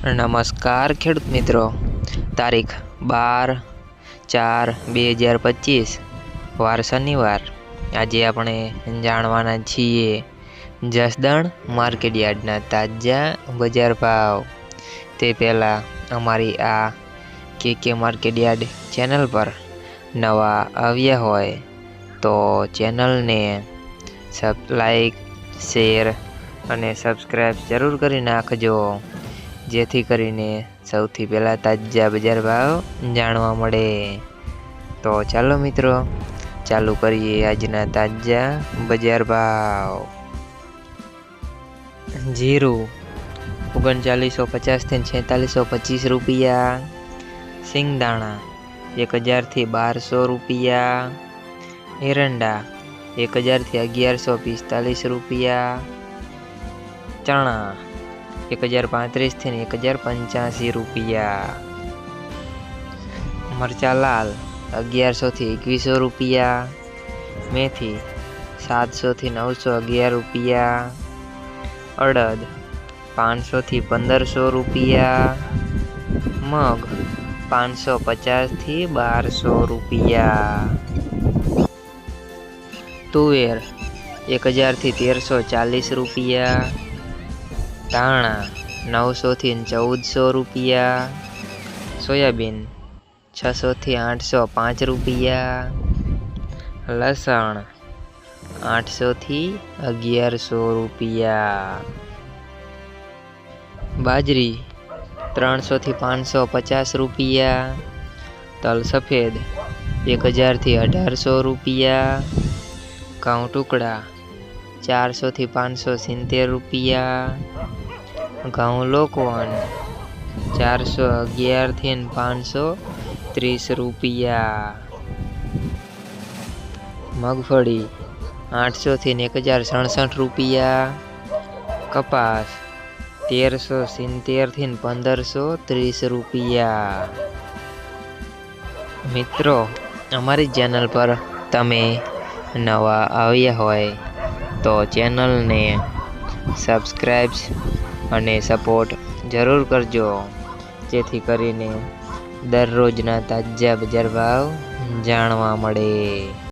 નમસ્કાર ખેડૂત મિત્રો, તારીખ 12/4/2025 વાર શનિવાર। આજે આપણે જાણવાના છીએ જસદણ માર્કેટયાર્ડના તાજા બજાર ભાવ। તે પહેલાં અમારી આ કે માર્કેટયાર્ડ ચેનલ પર નવા આવ્યા હોય તો ચેનલને લાઈક, શેર અને સબસ્ક્રાઈબ જરૂર કરી નાખજો, જેથી કરીને સૌથી પહેલાં તાજા બજાર ભાવ જાણવા મળે। તો ચાલો મિત્રો, ચાલુ કરીએ આજના તાજા બજાર ભાવ। જીરું 3950 થી 4625 રૂપિયા। સિંગદાણા 1000 થી 1200 રૂપિયા। એરંડા 1000 થી 1145 રૂપિયા। ચણા 1035 થી 1085 રૂપિયા। મરચા લાલ 1100 થી 2100 રૂપિયા। મેથી 700 થી 911 રૂપિયા। અડદ 500 થી 1500 રૂપિયા। મગ 550 થી 1200 રૂપિયા। તુવેર 1000 થી 1340 રૂપિયા। ધાણા 900 થી 1400 રૂપિયા। સોયાબીન 600 થી 805 રૂપિયા। લસણ 800 થી 1100 રૂપિયા। બાજરી 300 થી 550 રૂપિયા। તલ સફેદ 1000 થી 1800 રૂપિયા। ઘઉં ટુકડા 400 થી 570 રૂપિયા। ઘઉં લોકવન 411 થી 530 રૂપિયા। મગફળી 800 થી 1067 રૂપિયા। કપાસ 1370 થી 1530 રૂપિયા। મિત્રો, અમારી ચેનલ પર તમે નવા આવ્યા હોય તો ચેનલને સબસ્ક્રાઈબ અને સપોર્ટ જરૂર કરજો, જેથી કરીને દરરોજના તાજા બજાર ભાવ જાણવા મળે।